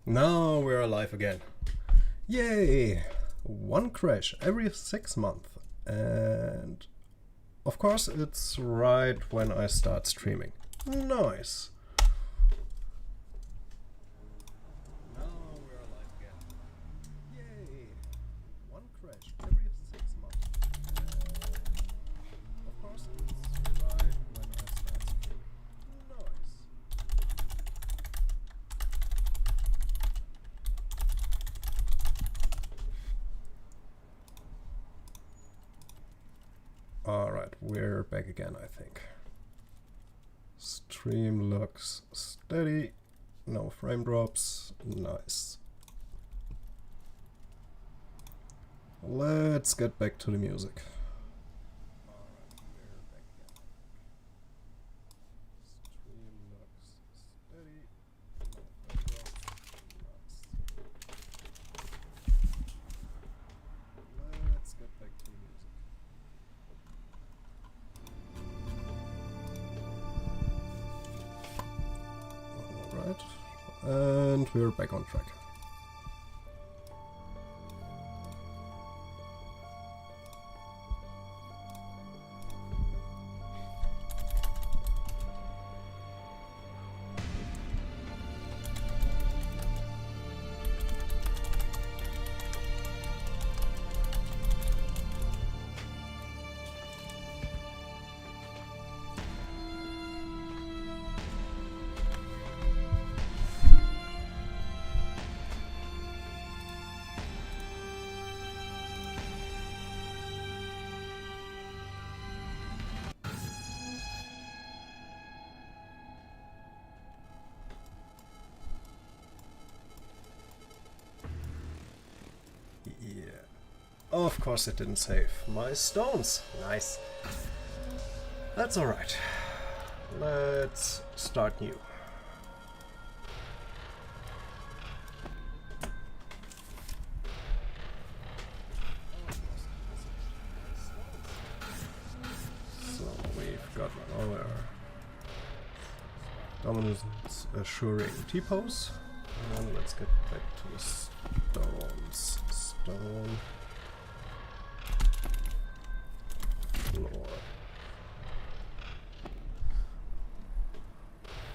Now we're alive again. Yay! One crash every 6 months. And of course it's right when I start streaming. Nice. Now we're alive again. Yay! One crash every 6 months. Of course it's right when I start streaming. Nice. Alright, we're back again, I think. Stream looks steady. No frame drops. Nice. Let's get back to the music. Alright, we're back again. Stream looks steady. No frame drops. Nice. Let's get back to the music. Alright, and we're back on track. Yeah. Of course it didn't save my stones. Nice. That's alright. Let's start new. So we've got our dominance assuring T-pose. And let's get back to the stones. Stone. Floor.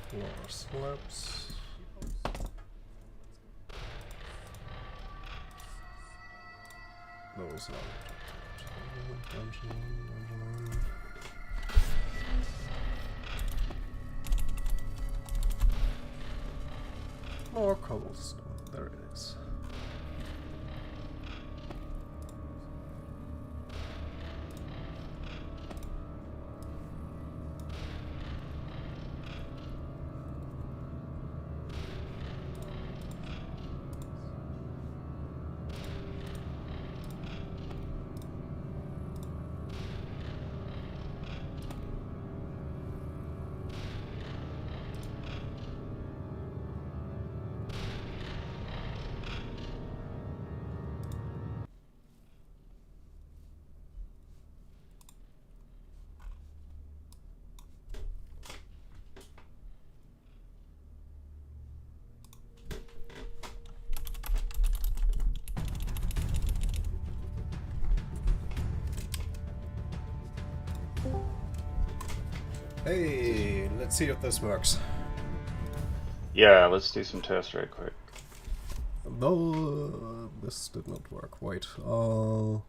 Floor slabs. Those are dungeon. More cobblestone. There it is. Hey, let's see if this works. Yeah, let's do some tests right quick. Though this did not work. Wait, gonna.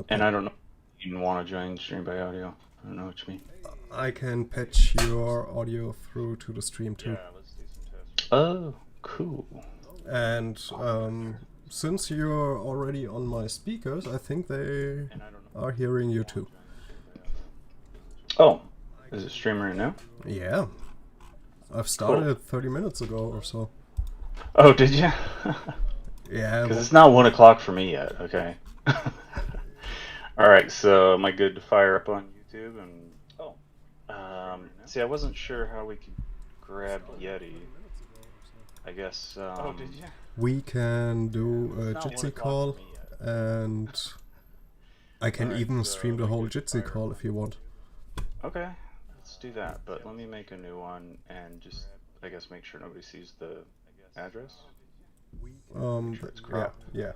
And I don't know if you want to join stream by audio. I don't know what you mean. I can patch your audio through to the stream too. Yeah, let's do some tests. Oh, cool. And since you're already on my speakers, I think they are hearing you too. Oh, is it streaming right now? Yeah, I've started 30 minutes ago or so. Oh, did you? Yeah. Because it's not 1 o'clock for me yet. Okay. All right. So am I good to fire up on YouTube? And see, I wasn't sure how we could grab Yeti. I guess. Oh, did you? We can do a Jitsi call, and I can even stream the whole Jitsi call if you want. Okay, let's do that. But let me make a new one and just, I guess, make sure nobody sees the address? Yeah, correct. yeah.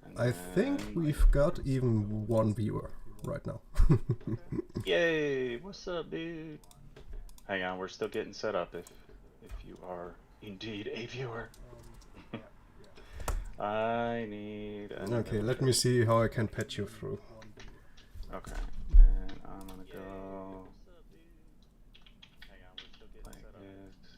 And I think then- we've got even one viewer right now. Yay! What's up, dude? Hang on, we're still getting set up. If you are indeed a viewer, I need. Okay, let me see how I can patch you through. Okay, and I'm gonna go. Like this.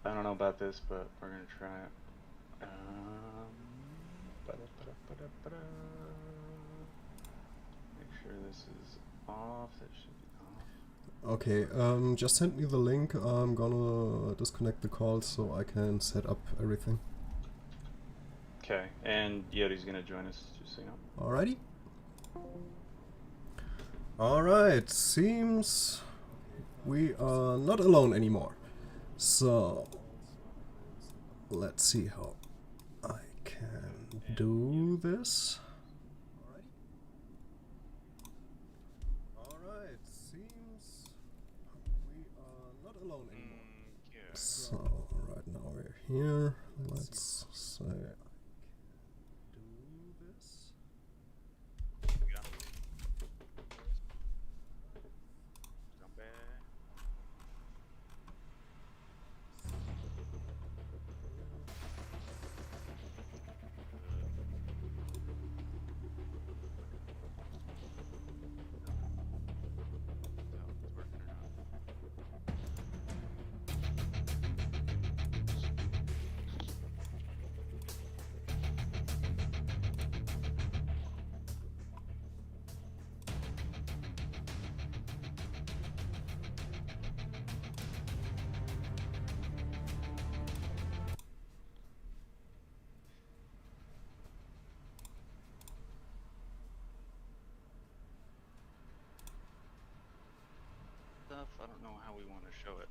I don't know about this, but we're gonna try it. Ba-da-ba-da-ba-da-ba-da. Make sure this is off. That should be off. Okay, just send me the link. I'm gonna disconnect the call so I can set up everything. Okay, and Yeti's gonna join us, just so you know. Alrighty. Alright, seems we are not alone anymore. So, let's see how I can do this. Alright, seems we are not alone anymore. So, right now we're here. Let's say do this. I don't know how we want to show it.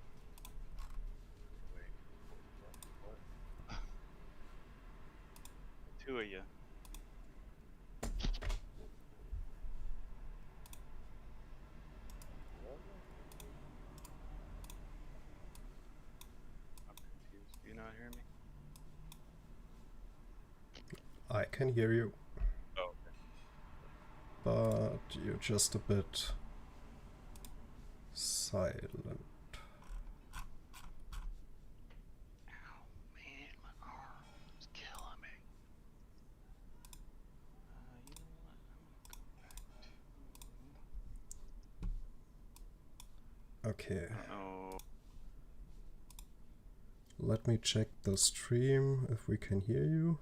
Wait. What? Two of you. I'm confused. Do you not hear me? I can hear you, Oh, okay. but you're just a bit silent. Ow, man, my arm's killing me. You know what? I'm gonna go back to. Okay, Oh, let me check the stream if we can hear you.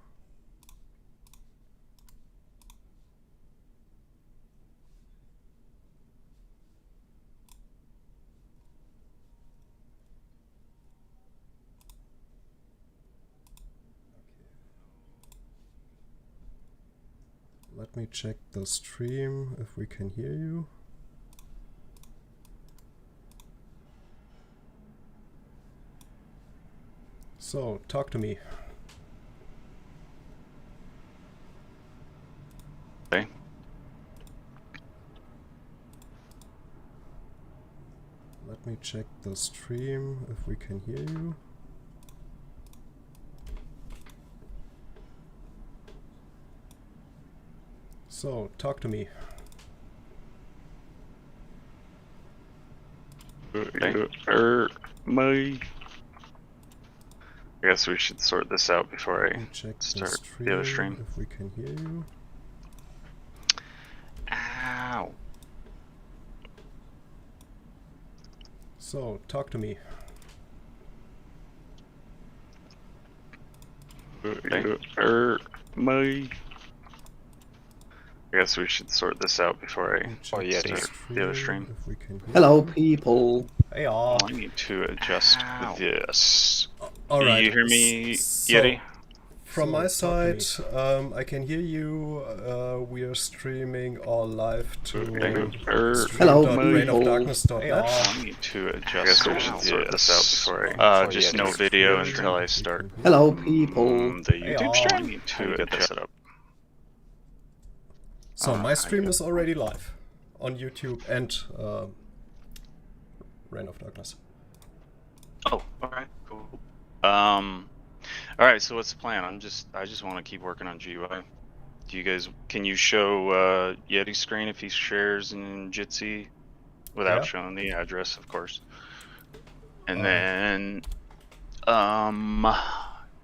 Let me check the stream if we can hear you. So, talk to me. okay. Let me check the stream if we can hear you. So, talk to me. Me. I guess we should sort this out before Let I me check start the the other stream. if we can hear you. Ow. So, talk to me. Me. I guess we should sort this out before I Check start the other stream. if we can hear Hello, you. people. Hey Oh, all. I need to adjust this. All right. Can you hear me, So, Yeti? from my talk to side, I can hear you. We are streaming all live to Hello, stream.reignofdarkness.net. I need to adjust. I guess we should sort this out before I. Just no video until I start Hello, people. the YouTube all. stream. I need to get this set up. So my stream is already live on YouTube and Reign of Darkness. Oh, all right, cool. All right. So what's the plan? I just want to keep working on GUI. Do you guys? Can you show Yeti's screen if he shares in Jitsi without showing the address, of course? And then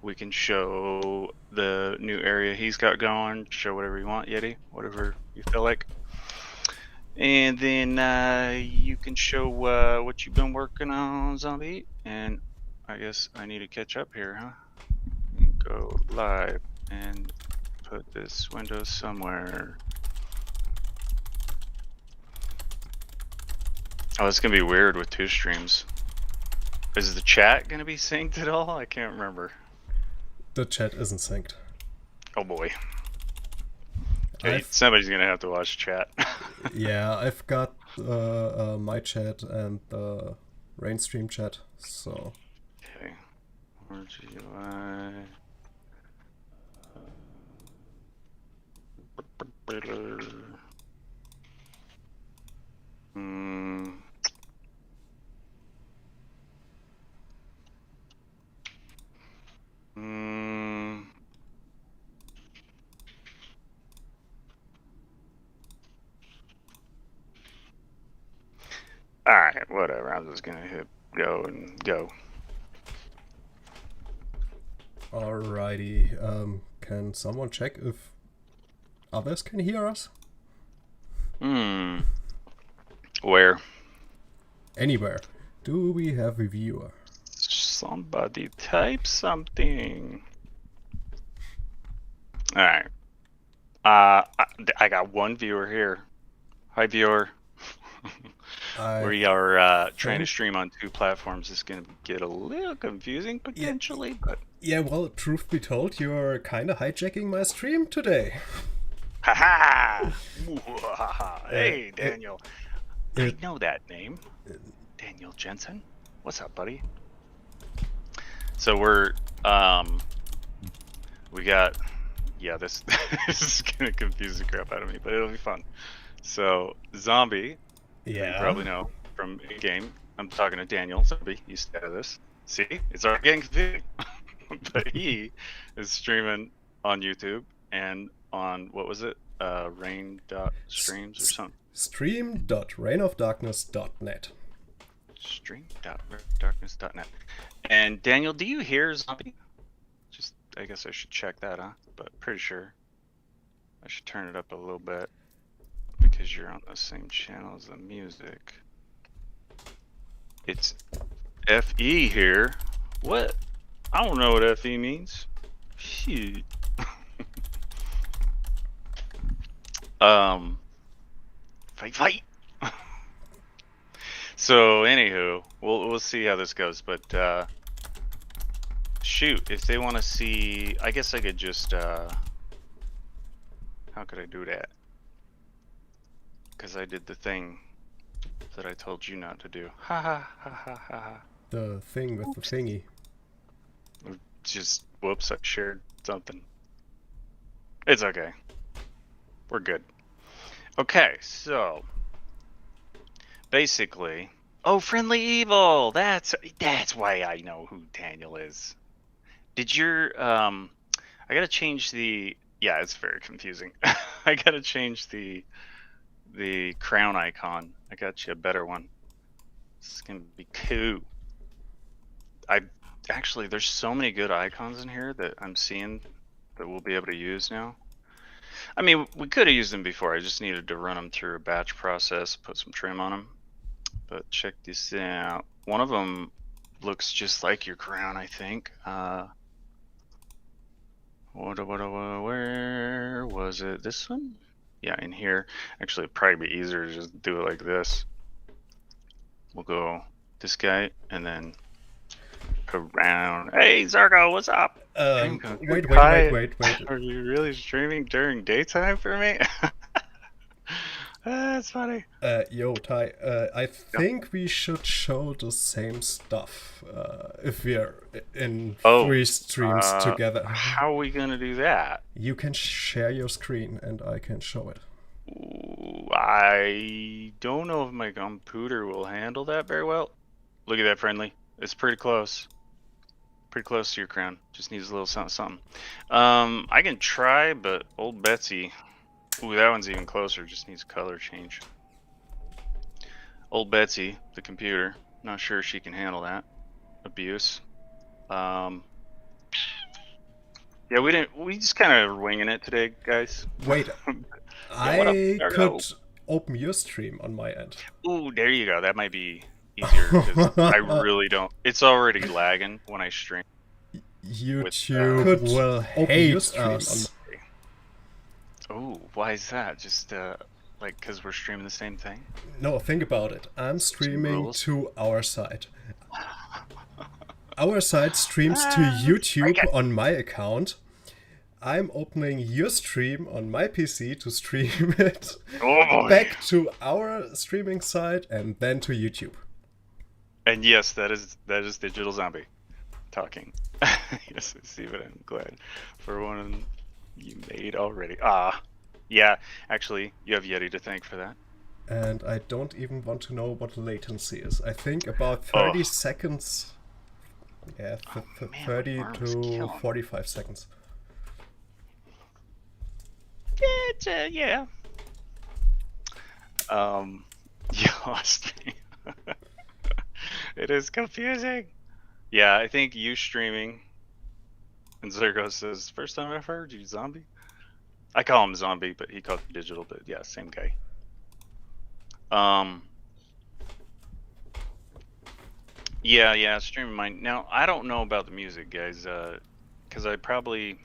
we can show the new area he's got going. Show whatever you want, Yeti, whatever you feel like. And then you can show what you've been working on, Zombie. And I guess I need to catch up here, huh? Go live and put this window somewhere. Oh, it's gonna be weird with 2 streams. Is the chat gonna be synced at all? I can't remember. The chat isn't synced. Oh boy. Somebody's gonna have to watch chat. Yeah, I've got my chat and the Rain stream chat, so. Okay. RGUI. Alright, whatever. I'm just gonna hit go and go. Alrighty. Can someone check if others can hear us? Where? Anywhere. Do we have a viewer? Somebody type something. Alright. I got one viewer here. Hi, viewer. We are trying to stream on 2 platforms. It's going to get a little confusing potentially, but yeah. Well, truth be told, you're kind of hijacking my stream today. Ha ha! Hey, Daniel. I know that name. Daniel Jensen. What's up, buddy? So we're we got this this is gonna confuse the crap out of me, but it'll be fun. So Zombie. Yeah. You probably know from a game. I'm talking to Daniel. Zombie, you stay out of this. See, it's already getting confusing. But he is streaming on YouTube and on what was it? Rain.streams or something. Stream.reignofdarkness.net. Stream.darkness.net. And Daniel, do you hear Zombie? Just, I guess I should check that, huh? But pretty sure I should turn it up a little bit because you're on the same channel as the music. It's FE here. What? I don't know what FE means. Shoot. Fight. So anywho, we'll see how this goes, but shoot, if they want to see, I guess I could just how could I do that? Because I did the thing that I told you not to do. Ha ha ha ha ha. The thing with the thingy. Just whoops, I shared something. It's okay. We're good. Okay, so basically, Friendly Evil. That's why I know who Daniel is. Did your I gotta change the it's very confusing. I gotta change the crown icon. I got you a better one. This is gonna be cool. Actually, there's so many good icons in here that I'm seeing that we'll be able to use now. I mean, we could have used them before. I just needed to run them through a batch process, put some trim on them. But check this out. One of them looks just like your crown, I think. Where was it? This one? Yeah, in here. Actually, it'd probably be easier to just do it like this. We'll go this guy and then around. Hey, Zargo, what's up? Wait. Are you really streaming during daytime for me? That's funny. Yo, Ty, I think we should show the same stuff if we're in 3 streams together. How are we gonna do that? You can share your screen and I can show it. I don't know if my computer will handle that very well. Look at that, friendly. It's pretty close. Pretty close to your crown. Just needs a little something, something. I can try, but old Betsy... Ooh, that one's even closer. Just needs a color change. Old Betsy, the computer. Not sure she can handle that abuse. Yeah, we just kind of winging it today, guys. Wait, Yeah, what up? I There we could go. open your stream on my end. Ooh, there you go. That might be easier because I really don't. It's already lagging when I stream. YouTube Could will open hate your stream us. Oh, why is that? Just like because we're streaming the same thing? No, think about it. I'm streaming rules. to our side. Our side streams to I YouTube get- on my account. I'm opening your stream on my PC to stream it Oh boy. back to our streaming site and then to YouTube. And yes, that is Digital Zombie talking. Yes, Steven, I'm glad for one you made already. Yeah, actually, you have Yeti to thank for that. And I don't even want to know what latency is. I think about 30 seconds. Yeah, man, 30 my arm is to killing. 45 seconds. It's yeah. You lost me. It is confusing. Yeah, I think you streaming. And Zergo says, first time I've heard you, Zombie. I call him Zombie, but he calls me Digital, but yeah, same guy. Yeah, streaming mine. Now, I don't know about the music, guys, because I probably...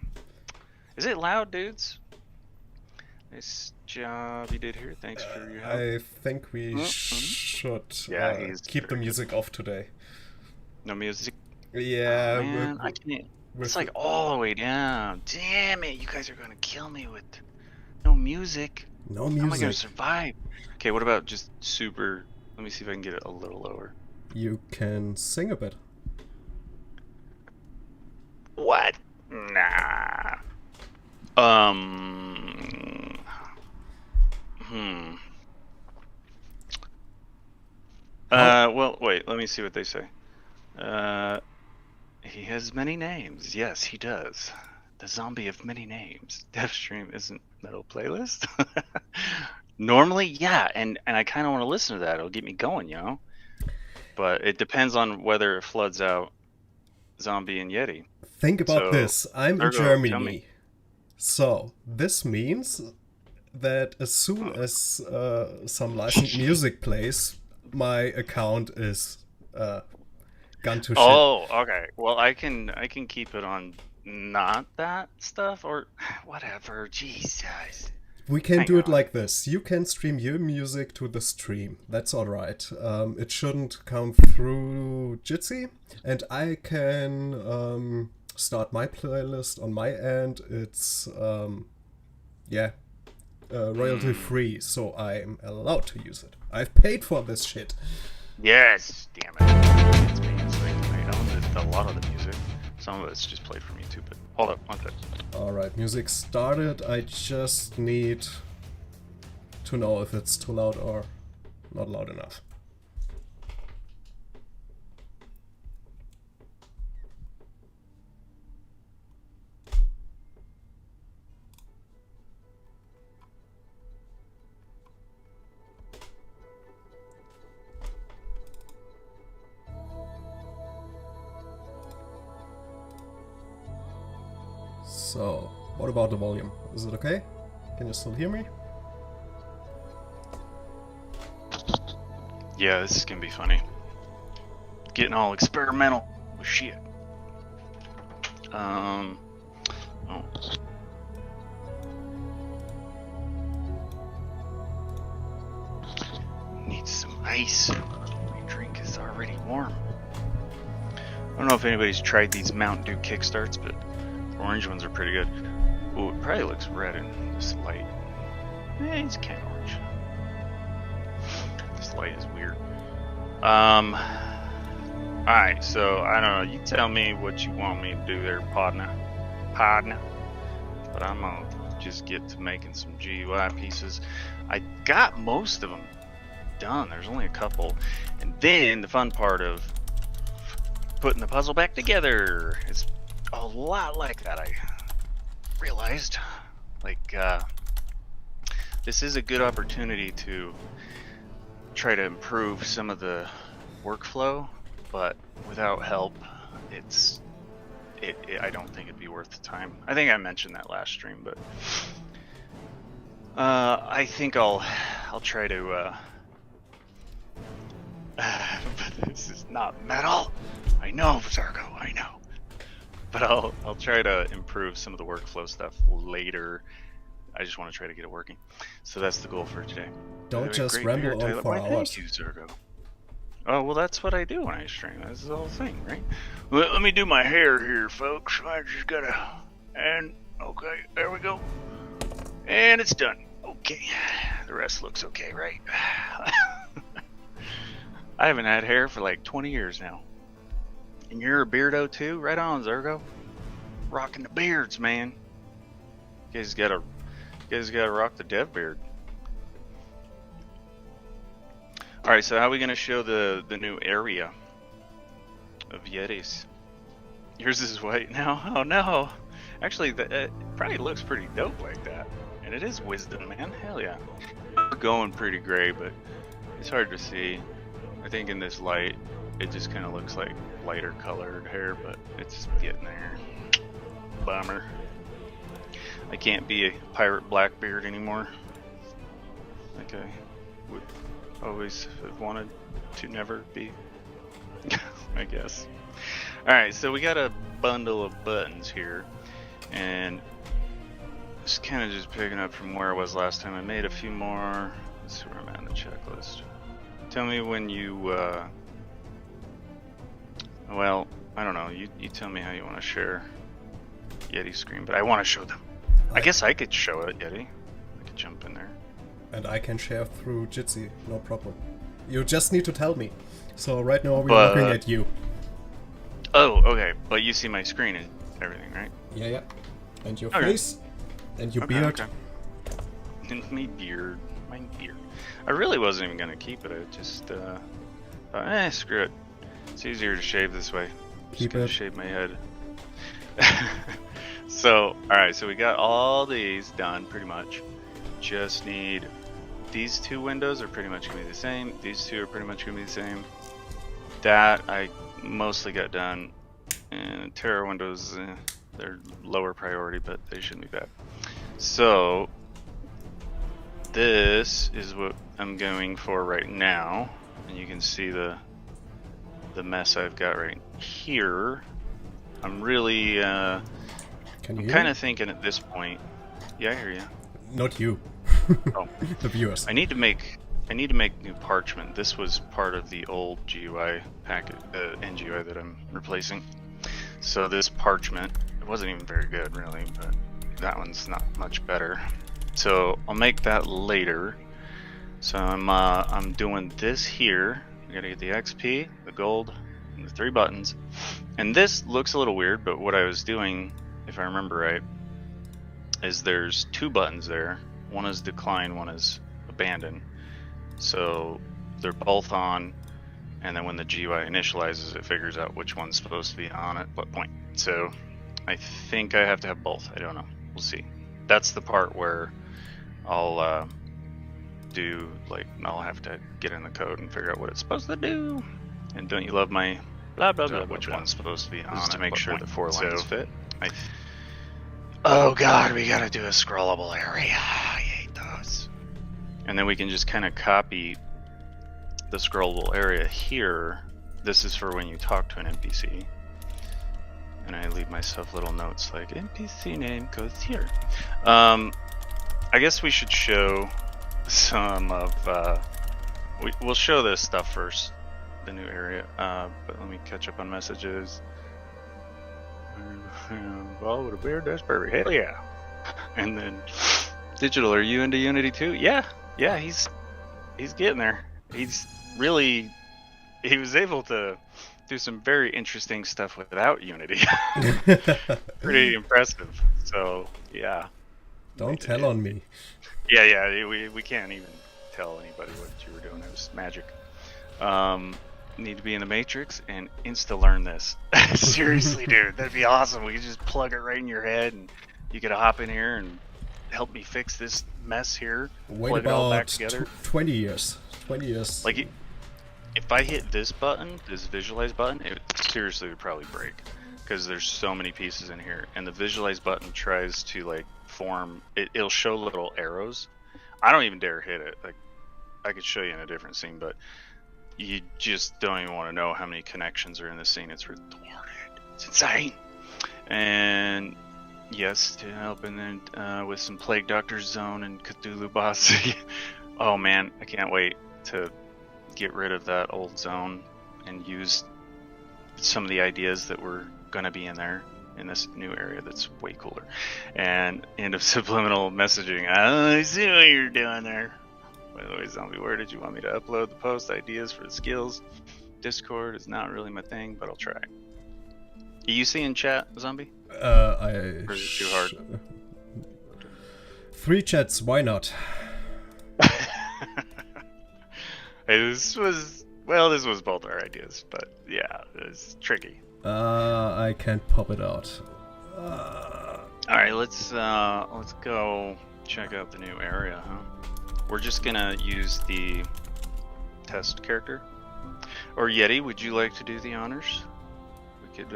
Is it loud, dudes? Nice job you did here. Thanks for your help. I think we should Yeah, he's keep the very music off today. No music? Yeah, Oh, man, I can't. It's like all the way down. Damn it, you guys are gonna kill me with no music. no How am I gonna music. survive? Okay, what about just super... Let me see if I can get it a little lower. You can sing a bit. What? Nah. Well, wait, let me see what they say. He has many names. Yes, he does. The zombie of many names. Deathstream isn't metal playlist? Normally, yeah, and I kind of want to listen to that. It'll get me going, you know? But it depends on whether it floods out Zombie and Yeti. Think about So, this. I'm in Ergo, tell me. Germany. So, this means that as soon as some licensed music plays, my account is gone to shit. Oh, okay. Well, I can keep it on not that stuff or whatever. Jesus. We can Hang do it on. like this. You can stream your music to the stream. That's alright. It shouldn't come through Jitsi. And I can start my playlist on my end. It's, royalty free, so I'm allowed to use it. I've paid for this shit. Yes, damn it. It's me. It's like I own a lot of the music. Some of it's just played from YouTube. But hold up, one sec. Alright, music started. I just need to know if it's too loud or not loud enough. So, what about the volume? Is it okay? Can you still hear me? Yeah, this is gonna be funny. Getting all experimental with shit. Oh. Need some ice. My drink is already warm. I don't know if anybody's tried these Mountain Dew Kickstarts, but orange ones are pretty good. Ooh, it probably looks red in this light. It's kind of orange. This light is weird. Alright, so I don't know. You tell me what you want me to do there, partner. But I'm gonna just get to making some GUI pieces. I got most of them done. There's only a couple. And then the fun part of putting the puzzle back together is a lot like that, I realized. Like, this is a good opportunity to try to improve some of the workflow, but without help, I don't think it'd be worth the time. I think I mentioned that last stream, but I think I'll try to but this is not metal. I know, Zargo, I know. But I'll try to improve some of the workflow stuff later. I just want to try to get it working. So that's the goal for today. Don't just ramble on for hours. Thank you, Zargo. Oh, well, that's what I do when I stream. That's the whole thing, right? Let me do my hair here, folks. I just gotta... And, okay, there we go. And it's done. Okay. The rest looks okay, right? I haven't had hair for like 20 years now. And you're a beardo too? Right on, Zergo. Rocking the beards, man. You guys gotta rock the dev beard. Alright, so how are we gonna show the new area of Yetis? Yours is white now? Oh no! Actually, it probably looks pretty dope like that. And it is wisdom, man. Hell yeah. We're going pretty gray, but it's hard to see. I think in this light, it just kind of looks like lighter colored hair, but it's getting there. Bummer. I can't be a pirate Blackbeard anymore. Like I would always have wanted to never be, I guess. Alright, so we got a bundle of buttons here, and it's kind of just picking up from where I was last time. I made a few more. Let's see where I'm at in the checklist. Tell me when you, well, I don't know, you tell me how you want to share Yeti screen, but I want to show them. I guess I could show it, Yeti. I could jump in there. And I can share through Jitsi, no problem. You just need to tell me. So right now we're looking at you. Oh, okay, but you see my screen and everything, right? Yeah, yeah. And your face, and your beard. Okay. And my beard. I really wasn't even gonna keep it. I just thought, screw it. It's easier to shave this way. Just gonna shave my head. So, alright, so we got all these done pretty much. Just need these two windows are pretty much gonna be the same. These two are pretty much gonna be the same. That I mostly got done. And Terra windows, they're lower priority, but they shouldn't be bad. So this is what I'm going for right now, and you can see the mess I've got right here. I'm really I'm kind of thinking at this point. Yeah, I hear you. Not you. Oh, the viewers. I need to make new parchment. This was part of the old GUI packet, NGUI that I'm replacing. So this parchment, it wasn't even very good really, but that one's not much better. So I'll make that later. So I'm doing this here. I gotta get the XP, the gold, and the 3 buttons. And this looks a little weird, but what I was doing, if I remember right, is there's 2 buttons there. One is decline, one is abandon. So they're both on, and then when the GUI initializes, it figures out which one's supposed to be on at what point. So I think I have to have both. I don't know. We'll see. That's the part where I'll do, like, I'll have to get in the code and figure out what it's supposed to do. And don't you love my blah blah blah, which one's supposed to be on to make sure the 4 lines fit. Oh god, we gotta do a scrollable area. I hate those. And then we can just kind of copy the scrollable area here. This is for when you talk to an NPC. And I leave myself little notes like NPC name goes here. I guess we should show some of we'll show this stuff first, the new area, but let me catch up on messages. Well, with a beard, that's perfect. Hell yeah. And then Digital, are you into Unity too? Yeah, he's getting there. He was able to do some very interesting stuff without Unity. Pretty impressive. So yeah, Don't tell on me. Yeah, we can't even tell anybody what you were doing. It was magic. Need to be in the Matrix and insta-learn this. Seriously, dude, that'd be awesome. We could just plug it right in your head, and you could hop in here and help me fix this mess here. Wait plug it all back about together. 20 years. 20 years. Like, if I hit this button, this visualize button, it seriously would probably break. Because there's so many pieces in here. And the visualize button tries to, like, form... It'll show little arrows. I don't even dare hit it. Like, I could show you in a different scene, but... You just don't even want to know how many connections are in the scene. It's retarded. It's insane. And yes, to help, and then with some Plague Doctor's Zone and Cthulhu boss. Oh man, I can't wait to get rid of that old zone and use some of the ideas that were going to be in there in this new area that's way cooler. And end of subliminal messaging. Oh, I see what you're doing there. By the way, Zombie, where did you want me to upload the post ideas for the skills? Discord is not really my thing, but I'll try. Are you seeing chat, Zombie? Or is it too hard? 3 chats, why not? This was both our ideas, but yeah, it's tricky. I can't pop it out. Alright, let's go check out the new area, huh? We're just gonna use the test character. Or Yeti, would you like to do the honors? We could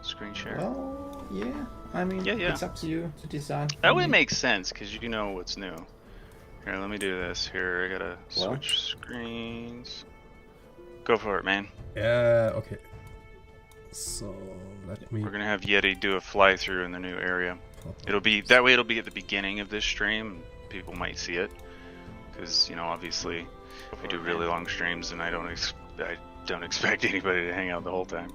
screen share. Well, yeah. I mean, yeah. it's up to you to decide. That would make sense, because you know what's new. Here, let me do this. Here, I gotta switch screens. Go for it, man. Yeah, okay. So, let me... We're gonna have Yeti do a fly-through in the new area. It'll be at the beginning of this stream. People might see it. Because, you know, obviously, we do really long streams, and I don't expect anybody to hang out the whole time.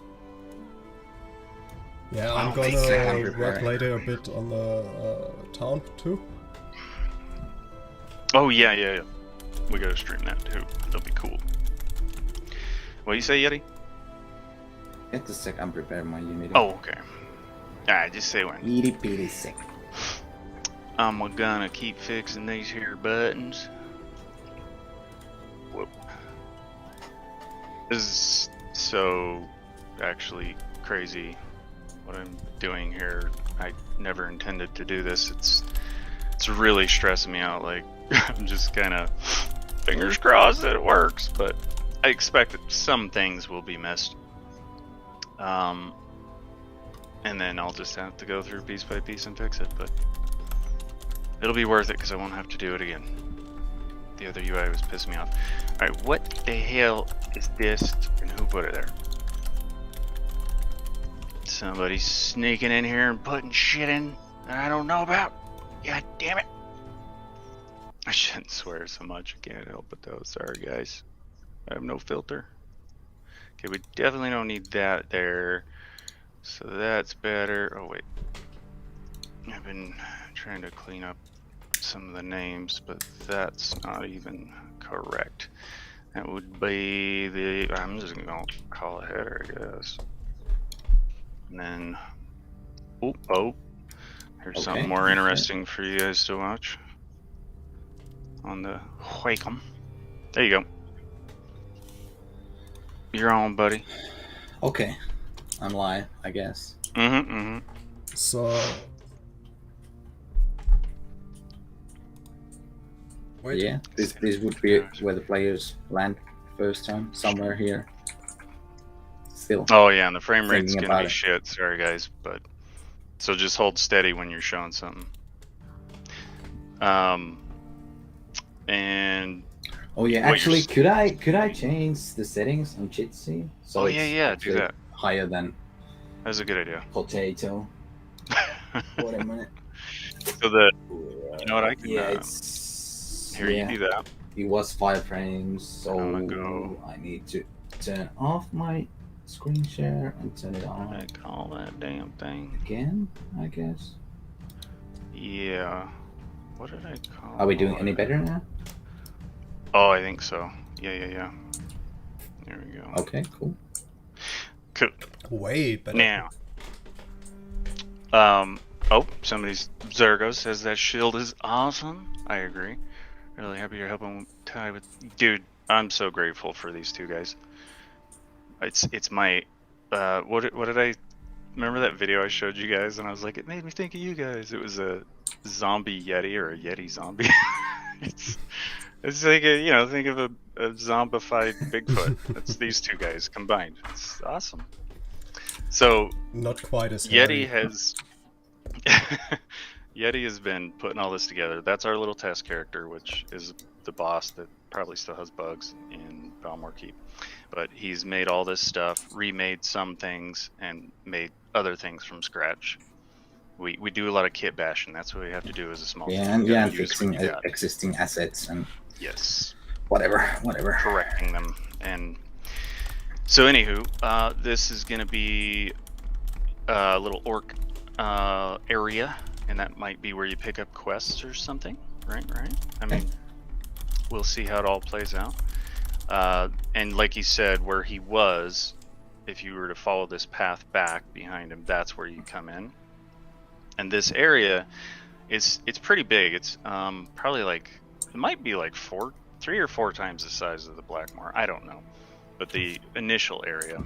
Yeah, I'm gonna work later a bit on the town too. Oh yeah. We gotta stream that too. That'll be cool. What do you say, Yeti? Just a sec, I'm preparing my Unity. Oh, okay. Alright, just say when. Itty bitty sec. I'm gonna keep fixing these here buttons. Whoop. This is so actually crazy what I'm doing here. I never intended to do this. It's really stressing me out. Like, I'm just kind of fingers crossed that it works, but I expect that some things will be missed. And then I'll just have to go through piece by piece and fix it, but it'll be worth it because I won't have to do it again. The other UI was pissing me off. Alright, what the hell is this and who put it there? Somebody's sneaking in here and putting shit in that I don't know about. God damn it. I shouldn't swear so much. I can't help it though. Sorry guys. I have no filter. Okay, we definitely don't need that there. So that's better. Oh wait. I've been trying to clean up some of the names, but that's not even correct. That would be the... I'm just gonna call it header, I guess. And then... Oh. Here's something more interesting for you guys to watch. On the Wacom. There you go. You're on, buddy. Okay. I'm live, I guess. So... Wait. Yeah, this would be where the players land first time, somewhere here. Still. Oh yeah, and the frame rate's Thinking gonna about be it. shit. Sorry guys, but so just hold steady when you're showing something. And Oh yeah, what actually, you're could I change the settings on Jitsi? So Oh, it's yeah, do actually that. higher than that's a good idea. potato. Wait a minute. So you know what I can Yeah, it's here you do that. It was 5 frames, so I'm gonna go. I need to turn off my screen share and turn it on I call that damn thing. again, I guess. Yeah. What did I call Are we doing any it? better now? Oh, I think so. Yeah. There we go. Okay, cool. Cool. Way better. Now, Oh, somebody's Zergo says that shield is awesome. I agree. Really happy you're helping Ty with. Dude, I'm so grateful for these two guys. It's my. What did I remember that video I showed you guys? And I was like, it made me think of you guys. It was a zombie Yeti or a Yeti zombie. it's like think of a zombified Bigfoot. That's these two guys combined. It's awesome. So Not quite as Yeti hairy. has. Yeti has been putting all this together. That's our little test character, which is the boss that probably still has bugs in Balmore Keep. But he's made all this stuff, remade some things, and made other things from scratch. We do a lot of kit bashing. That's what we have to do as a small team. And fixing existing assets and yes, whatever. Correcting them. And so, anywho, this is going to be a little orc area. And that might be where you pick up quests or something, right? I mean, we'll see how it all plays out. And like he said, where he was, if you were to follow this path back behind him, that's where you come in. And this area, it's pretty big. It's probably like, it might be like 3 or 4 times the size of the Blackmoor. I don't know. But the initial area.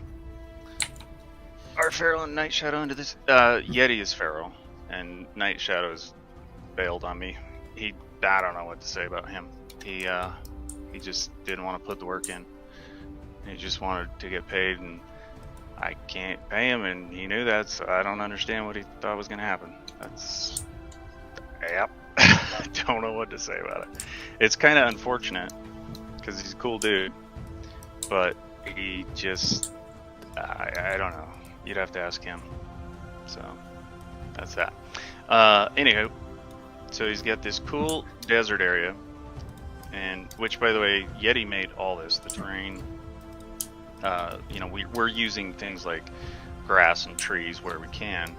Are Feral and Night Shadow into this? Yeti is Feral. And Night Shadow's bailed on me. I don't know what to say about him. He just didn't want to put the work in. He just wanted to get paid, and I can't pay him, and he knew that, so I don't understand what he thought was going to happen. Yep. I don't know what to say about it. It's kind of unfortunate, because he's a cool dude, but he just, I don't know. You'd have to ask him. So... that's that. Anywho, so he's got this cool desert area, and which, by the way, Yeti made all this, the terrain. We're using things like grass and trees where we can,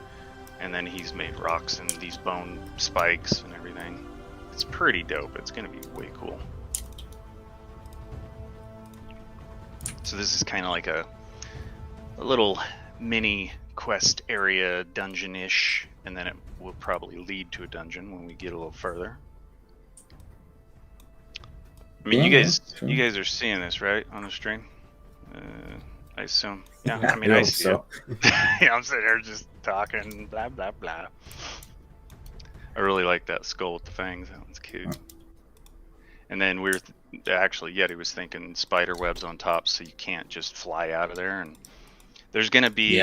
and then he's made rocks and these bone spikes and everything. It's pretty dope. It's gonna be way cool. So this is kind of like a little mini quest area, dungeon-ish, and then it will probably lead to a dungeon when we get a little further. I mean, Yeah, you guys are seeing this, right, on the stream? I assume. Yeah, Yeah, I mean, I I hope see so. it. I'm sitting there just talking, blah, blah, blah. I really like that skull with the fangs. That one's cute. And then actually, Yeti was thinking spider webs on top so you can't just fly out of there. And there's going to be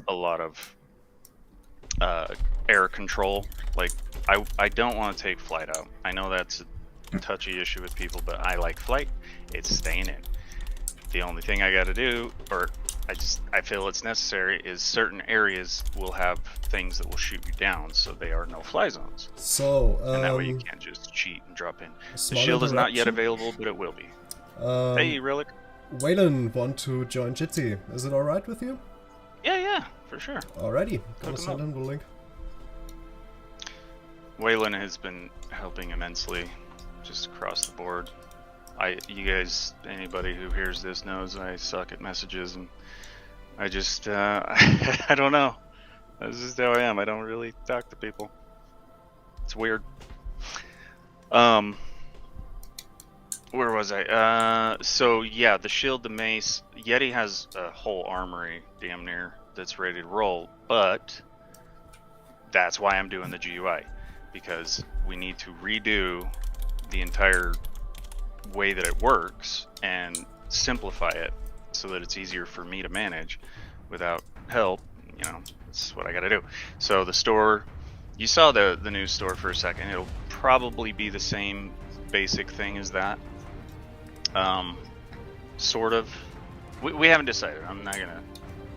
a lot of air control. Like, I don't want to take flight out. I know that's a touchy issue with people, but I like flight. It's staying in. The only thing I got to do, or I feel it's necessary, is certain areas will have things that will shoot you down, so they are no-fly zones. So, and that way you can't just cheat and drop in. The shield is not yet available, but it will be. Hey, Relic. Waylon want to join Jitsi. Is it alright with you? Yeah, for sure. Alrighty, gonna send him the link. Waylon has been helping immensely, just across the board. You guys, anybody who hears this knows I suck at messages, and I just, I don't know. That's just how I am. I don't really talk to people. It's weird. Where was I? So yeah, the shield, the mace. Yeti has a whole armory, damn near, that's ready to roll, but that's why I'm doing the GUI, because we need to redo the entire way that it works and simplify it so that it's easier for me to manage without help. That's what I gotta do. So the store, you saw the new store for a second. It'll probably be the same basic thing as that. Sort of. We haven't decided. I'm not gonna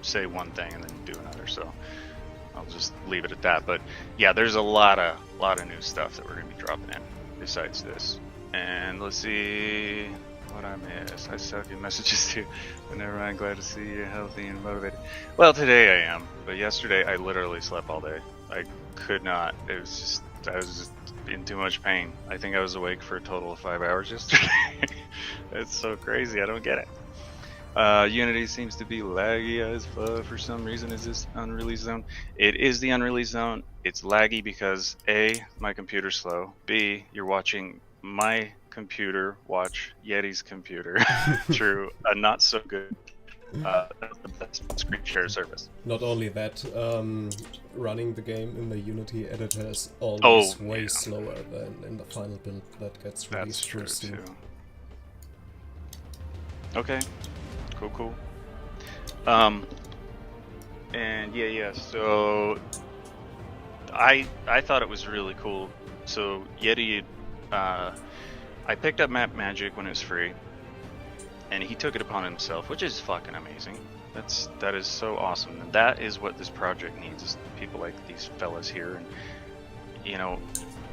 say one thing and then do another, so I'll just leave it at that. But yeah, there's a lot of new stuff that we're gonna be dropping in besides this. And let's see what I missed. I suck at messages too. But never mind, glad to see you healthy and motivated. Well, today I am, but yesterday I literally slept all day. I could not. I was just in too much pain. I think I was awake for a total of 5 hours yesterday. It's so crazy. I don't get it. Unity seems to be laggy as fuck for some reason. Is this unreleased zone? It is the unreleased zone. it's laggy because A, my computer's slow. B, you're watching my computer watch Yeti's computer through a not so good screen share service. Not only that, running the game in the Unity editor is always way slower than in the final build that gets released through Steam. Okay, cool. And yeah. So I thought it was really cool. So Yeti, I picked up Map Magic when it was free, and he took it upon himself, which is fucking amazing. That is so awesome, and that is what this project needs, is people like these fellas here. And you know,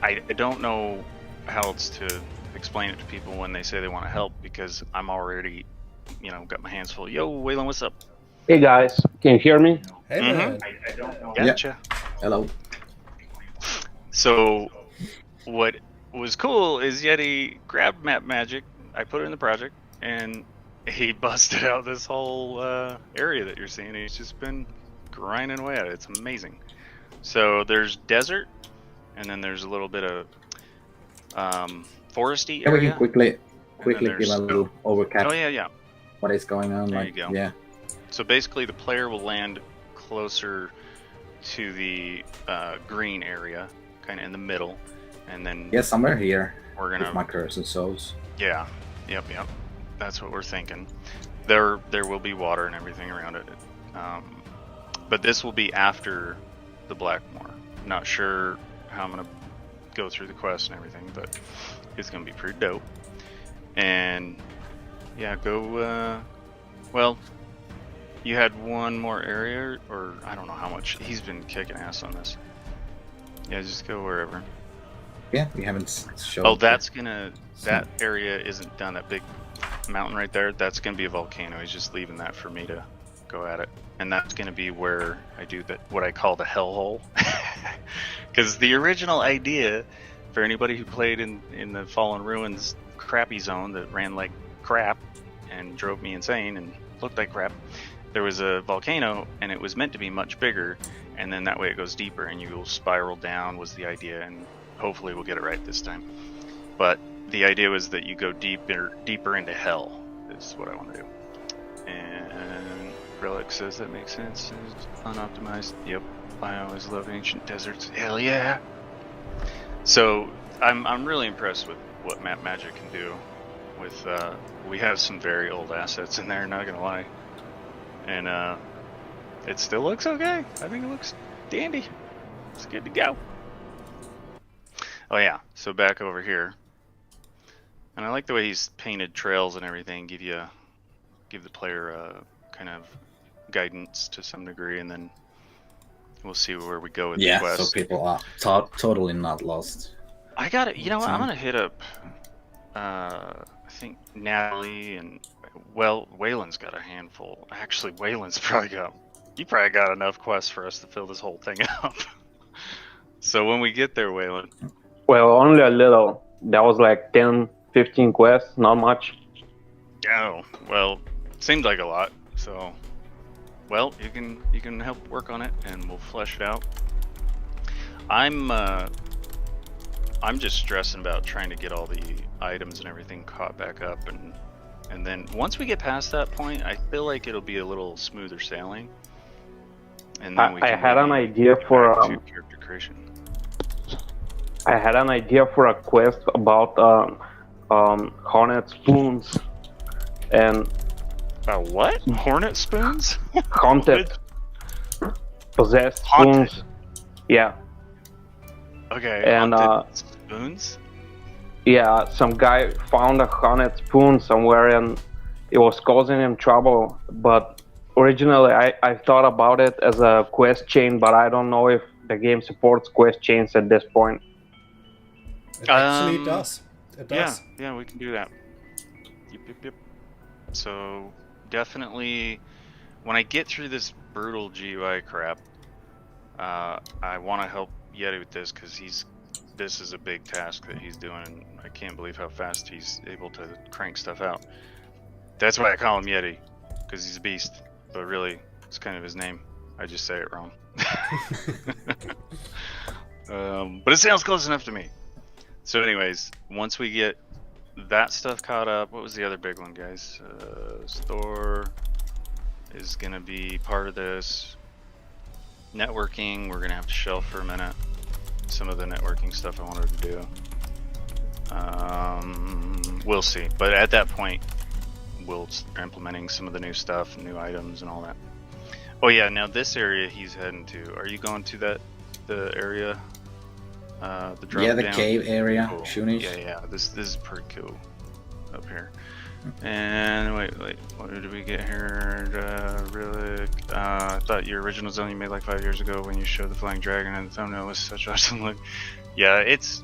I don't know how else to explain it to people when they say they want to help, because I'm already, got my hands full. Yo, Waylon, what's up? Hey guys, can you hear me? Hey man. I don't know. Gotcha. Hello. So, what was cool is Yeti grabbed Map Magic, I put it in the project, and he busted out this whole area that you're seeing. He's just been grinding away at it. It's amazing. So there's desert, and then there's a little bit of foresty area. We can quickly give a little overcap. Oh yeah. What is going on? There you go. Yeah. So basically, the player will land closer to the green area, kind of in the middle, and then Somewhere here. we're gonna With my cursor souls. Yeah. Yep. That's what we're thinking. There will be water and everything around it, but this will be after the Blackmoor. Not sure how I'm gonna go through the quest and everything, but it's gonna be pretty dope. And yeah, go. Well, you had one more area, or I don't know how much. He's been kicking ass on this. Yeah, just go wherever. Yeah, we haven't shown. Oh, that area isn't done. That big mountain right there, that's gonna be a volcano. He's just leaving that for me to go at it, and that's gonna be where I do what I call the hellhole. Because the original idea, for anybody who played in the Fallen Ruins crappy zone that ran like crap and drove me insane and looked like crap, there was a volcano, and it was meant to be much bigger, and then that way it goes deeper and you will spiral down, was the idea, and hopefully we'll get it right this time. But the idea was that you go deeper into hell, is what I want to do. And Relic says that makes sense. It's unoptimized. Yep. I always love ancient deserts. Hell yeah. So I'm really impressed with what Map Magic can do. With we have some very old assets in there, not gonna lie. And it still looks okay. I think it looks dandy. It's good to go. Oh yeah, so back over here. And I like the way he's painted trails and everything, give the player kind of guidance to some degree, and then we'll see where we go with the quest. So people are totally not lost. I got it. You know what? I'm gonna hit up. I think Natalie and Waylon's got a handful. Actually, Waylon's probably got enough quests for us to fill this whole thing up. So when we get there, Waylon. Well, only a little. That was like 10, 15 quests, not much. Oh, well, seemed like a lot. So, well, you can help work on it, and we'll flesh it out. I'm just stressing about trying to get all the items and everything caught back up, and then once we get past that point, I feel like it'll be a little smoother sailing. And then we can had an idea for character creation. I had an idea for a quest about hornet spoons and what? Hornet spoons? haunted, possessed Haunted. spoons. Yeah. Okay. And spoons. yeah, some guy found a haunted spoon somewhere and it was causing him trouble. But originally, I thought about it as a quest chain, but I don't know if the game supports quest chains at this point. It actually does. It does. Yeah, we can do that. Yep. So definitely, when I get through this brutal GUI crap, I want to help Yeti with this, because this is a big task that he's doing, and I can't believe how fast he's able to crank stuff out. That's why I call him Yeti, because he's a beast, but really, it's kind of his name. I just say it wrong. But it sounds close enough to me. So anyways, once we get that stuff caught up, what was the other big one, guys? Store is going to be part of this. Networking, we're going to have to shelf for a minute. Some of the networking stuff I wanted to do. We'll see. But at that point, we'll start implementing some of the new stuff, new items and all that. Oh yeah, now this area he's heading to. Are you going to the area? The drop Yeah, the down? cave area. Cool. Shunish. Yeah. This is pretty cool up here. And wait, what did we get here? Really? I thought your original zone you made like 5 years ago when you showed the flying dragon and the thumbnail was such awesome look. Yeah, it's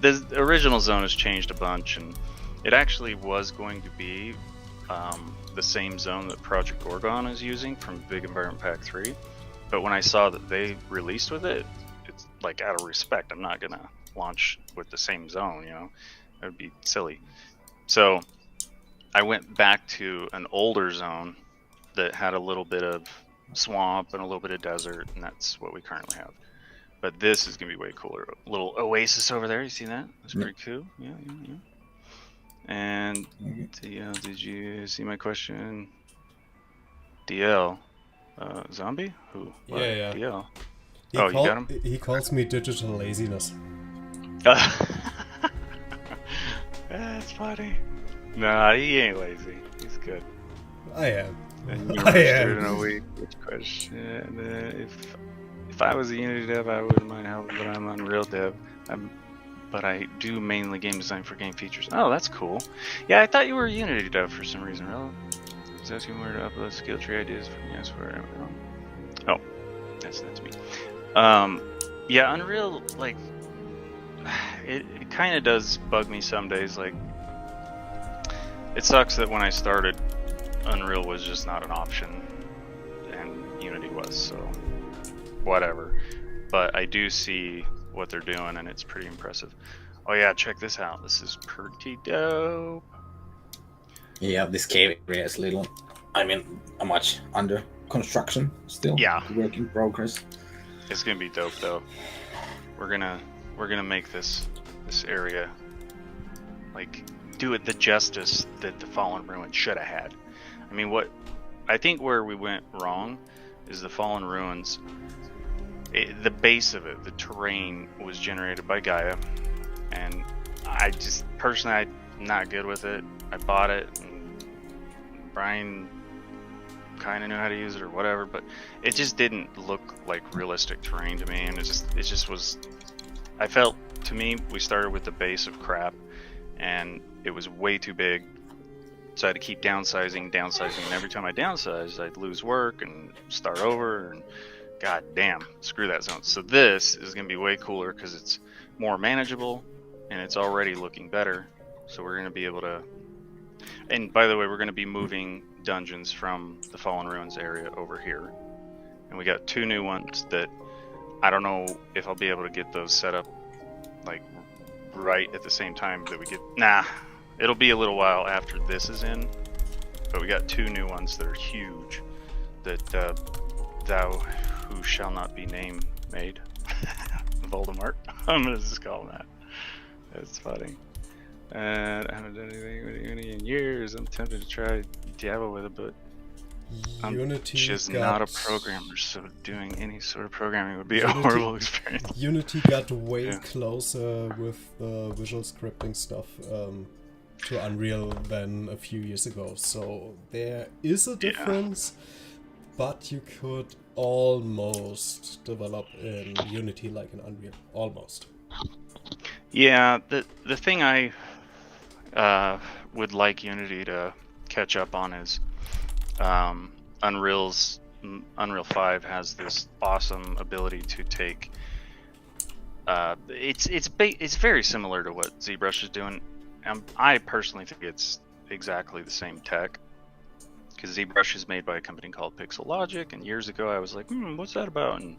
the original zone has changed a bunch, and it actually was going to be the same zone that Project Gorgon is using from Big Environment Pack 3. But when I saw that they released with it, it's like, out of respect, I'm not gonna launch with the same zone, you know? That would be silly. So I went back to an older zone that had a little bit of swamp and a little bit of desert, and that's what we currently have. But this is gonna be way cooler. A little oasis over there, you see that? That's pretty cool. Yeah. And DL, did you see my question? DL, zombie? Who? What? Yeah. DL. You got him? He calls me digital laziness. That's funny. Nah, he ain't lazy. He's good. I am. And you I am. in a week. Which question? If I was a Unity dev, I wouldn't mind helping, but I'm Unreal dev. But I do mainly game design for game features. Oh, that's cool. Yeah, I thought you were a Unity dev for some reason. Really? I was asking where to upload skill tree ideas from you. I swear. Oh, that's me. Yeah, Unreal, like, it kind of does bug me some days. Like, it sucks that when I started, Unreal was just not an option, and Unity was, so whatever. But I do see what they're doing, and it's pretty impressive. Oh yeah, check this out. This is pretty dope. Yeah, this cave area is little. I mean, much under construction still. Yeah. Work in progress. It's gonna be dope though. We're gonna make this area, like, do it the justice that the Fallen Ruins should have had. I mean, I think where we went wrong is the Fallen Ruins. The base of it, the terrain, was generated by Gaia, and I just personally, I'm not good with it. I bought it, and Brian kind of knew how to use it or whatever, but it just didn't look like realistic terrain to me, and it just was. I felt, to me, we started with the base of crap, and it was way too big, so I had to keep downsizing, and every time I downsized, I'd lose work and start over, and god damn, screw that zone. So this is going to be way cooler because it's more manageable, and it's already looking better. So we're going to be able to, and by the way, we're going to be moving dungeons from the Fallen Ruins area over here, and we got 2 new ones that I don't know if I'll be able to get those set up like right at the same time that we get. Nah, it'll be a little while after this is in, but we got 2 new ones that are huge that thou who shall not be name made Voldemort. I'm gonna just call him that. That's funny. And I haven't done anything with Unity in years. I'm tempted to try Diablo with it, but I'm just not a programmer, so doing any sort of programming would be a horrible experience. Unity got way closer with visual scripting stuff to Unreal than a few years ago, so there is a difference, but you could almost develop in Unity like in Unreal, almost. Yeah, the thing I would like Unity to catch up on is Unreal 5 has this awesome ability to take. It's very similar to what ZBrush is doing. I personally think it's exactly the same tech, because ZBrush is made by a company called Pixel Logic, and years ago I was like, what's that about? And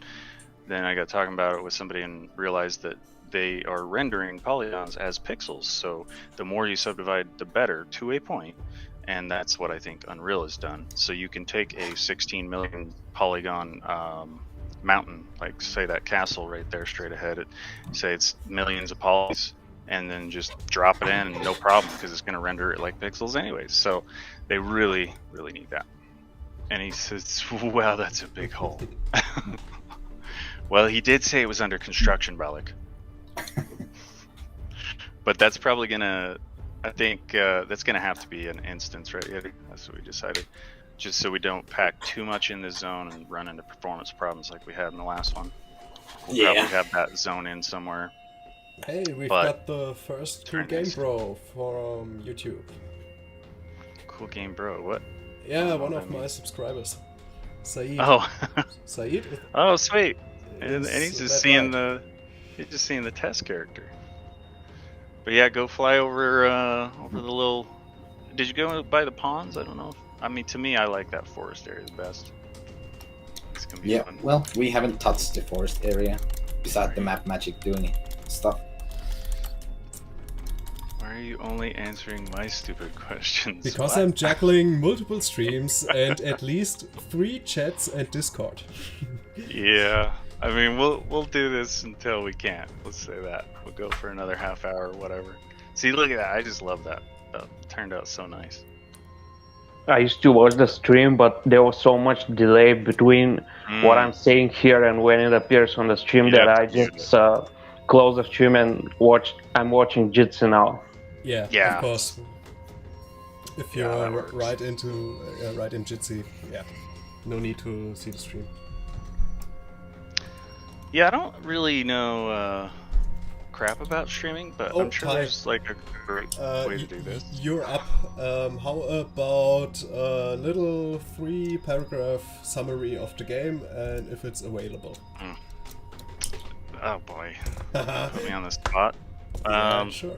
then I got talking about it with somebody and realized that they are rendering polygons as pixels, so the more you subdivide, the better, to a point. and that's what I think Unreal has done. So you can take a 16 million polygon mountain, like say that castle right there straight ahead, say it's millions of polys, and then just drop it in and no problem, because it's going to render it like pixels anyways. So they really need that. And he says, wow, that's a big hole. Well, he did say it was under construction, Balik. But that's probably gonna, I think that's gonna have to be an instance, right? Yeah, that's what we decided. Just so we don't pack too much in the zone and run into performance problems like we had in the last one. We'll probably have that zone in somewhere. Hey, we've But got the first Cool Game nice. Bro from YouTube. Cool Game Bro, what? Yeah, one of my subscribers. Saeed. Oh. Saeed? Oh, sweet. And he's just that seeing right? the test character. But yeah, go fly over over the little. Did you go by the ponds? I don't know. I mean, to me, I like that forest area the best. It's gonna be fun. Well, we haven't touched the forest area besides the map magic doing stuff. Why are you only answering my stupid questions? Because What? I'm juggling multiple streams and at least 3 chats and Discord. Yeah, I mean, we'll do this until we can't. Let's say that. We'll go for another half hour or whatever. See, look at that. I just love that. That turned out so nice. I used to watch the stream, but there was so much delay between what I'm saying here and when it appears on the stream You that have I to mute just closed the stream and I'm watching Jitsi now. Yeah, Yeah. of course. If Yeah, that you're works. right in Jitsi, yeah, no need to see the stream. Yeah, I don't really know crap about streaming, but Oh, I'm sure Ty. there's like a great way to do this. You're up. How about a little 3-paragraph summary of the game and if it's available? Oh boy, put me on the spot. Yeah, sure.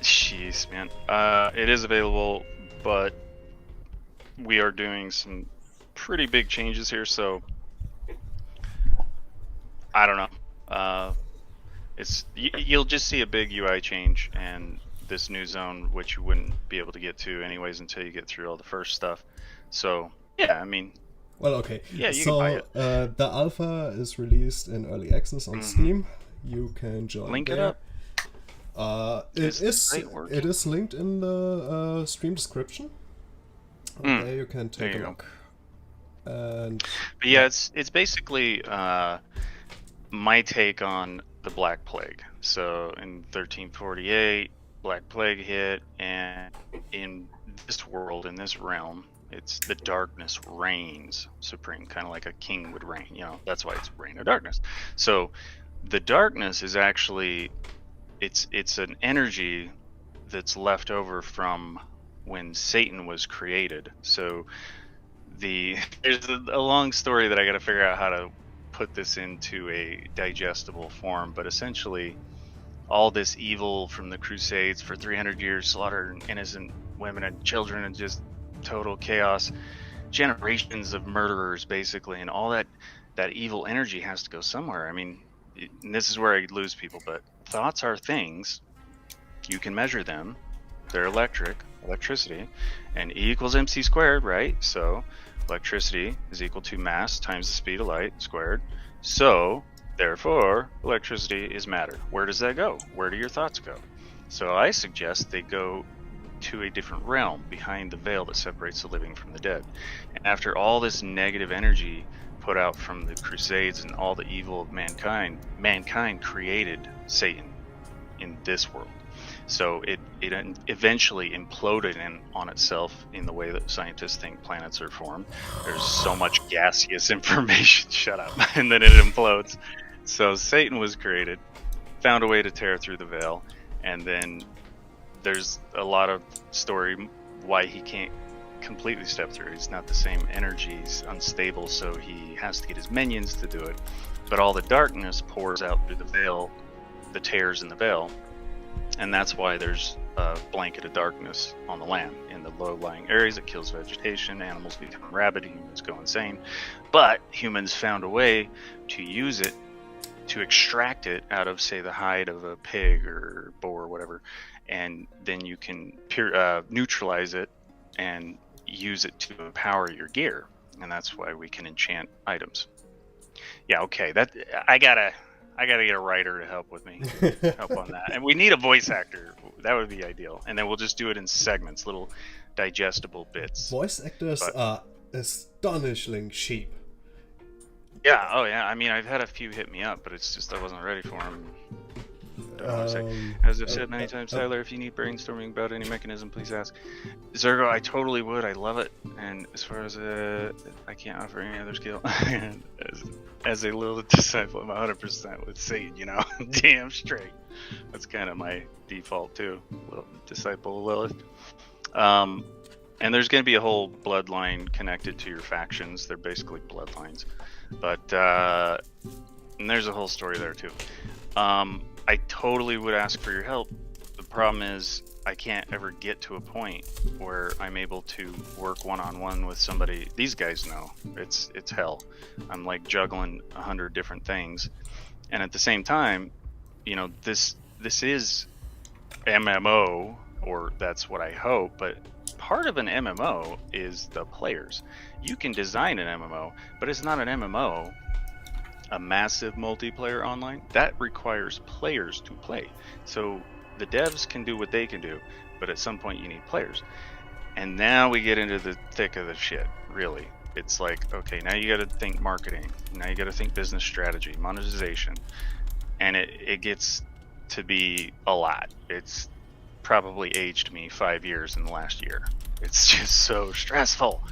Jeez, man. It is available, but we are doing some pretty big changes here, so I don't know. You'll just see a big UI change and this new zone, which you wouldn't be able to get to anyways until you get through all the first stuff. So yeah, I mean, Well, okay. Yeah, you so can buy it. The alpha is released in early access on Steam. You can join Link it there. up. It the site working? it is linked in the stream description. There you can take There a you go. look. And But yeah, it's basically my take on the Black Plague. So in 1348, Black Plague hit, and in this world, in this realm, it's the darkness reigns supreme, kind of like a king would reign. You know, that's why it's reign of darkness. So the darkness is actually it's an energy that's left over from when Satan was created. So there's a long story that I got to figure out how to put this into a digestible form, but essentially all this evil from the Crusades for 300 years, slaughtering innocent women and children and just total chaos, generations of murderers basically, and all that evil energy has to go somewhere. I mean, and this is where I lose people, but thoughts are things. You can measure them. They're electricity, and E equals mc squared, right? So electricity is equal to mass times the speed of light squared. So therefore, electricity is matter. Where does that go? Where do your thoughts go? So I suggest they go to a different realm behind the veil that separates the living from the dead. And after all this negative energy put out from the Crusades and all the evil of mankind created Satan in this world. So it eventually imploded on itself in the way that scientists think planets are formed. There's so much gaseous information, shut up, and then it implodes. So Satan was created, found a way to tear through the veil, and then there's a lot of story why he can't completely step through. He's not the same energy, he's unstable, so he has to get his minions to do it. But all the darkness pours out through the veil, the tears in the veil, and that's why there's a blanket of darkness on the land. In the low-lying areas, it kills vegetation, animals become rabid, humans go insane. But humans found a way to use it, to extract it out of, say, the hide of a pig or boar or whatever, and then you can neutralize it and use it to empower your gear, and that's why we can enchant items. Yeah, okay. That I gotta get a writer to help with me, help on that, and we need a voice actor. That would be ideal, and then we'll just do it in segments, little digestible bits. Voice actors are astonishingly cheap. Yeah. Oh yeah. I mean, I've had a few hit me up, but it's just I wasn't ready for them. As I've said many times, Tyler, if you need brainstorming about any mechanism, please ask. Zergo, I totally would. I love it. And as far as I can't offer any other skill. as a little disciple, I'm 100% with Satan, you know, damn straight. That's kind of my default too, little disciple of Lilith. And there's going to be a whole bloodline connected to your factions. They're basically bloodlines, but and there's a whole story there too. I totally would ask for your help. The problem is I can't ever get to a point where I'm able to work one-on-one with somebody. These guys know it's hell. I'm like juggling 100 different things, and at the same time, you know, this is MMO, or that's what I hope. But part of an MMO is the players. You can design an MMO, but it's not an MMO. A massive multiplayer online, that requires players to play. So the devs can do what they can do, but at some point you need players. And now we get into the thick of the shit, really. It's like, okay, now you got to think marketing. Now you got to think business strategy, monetization. And it gets to be a lot. It's probably aged me 5 years in the last year. It's just so stressful.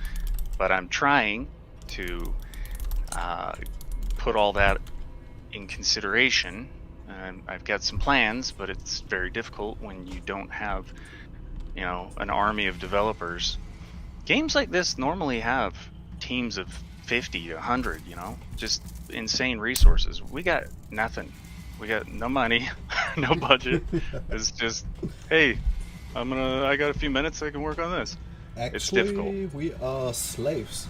But I'm trying to put all that in consideration, and I've got some plans, but it's very difficult when you don't have, you know, an army of developers. Games like this normally have teams of 50 to 100, you know, just insane resources. We got nothing. We got no money, no budget. It's just, hey, I got a few minutes, I can work on this. Actually, it's difficult. We are slaves.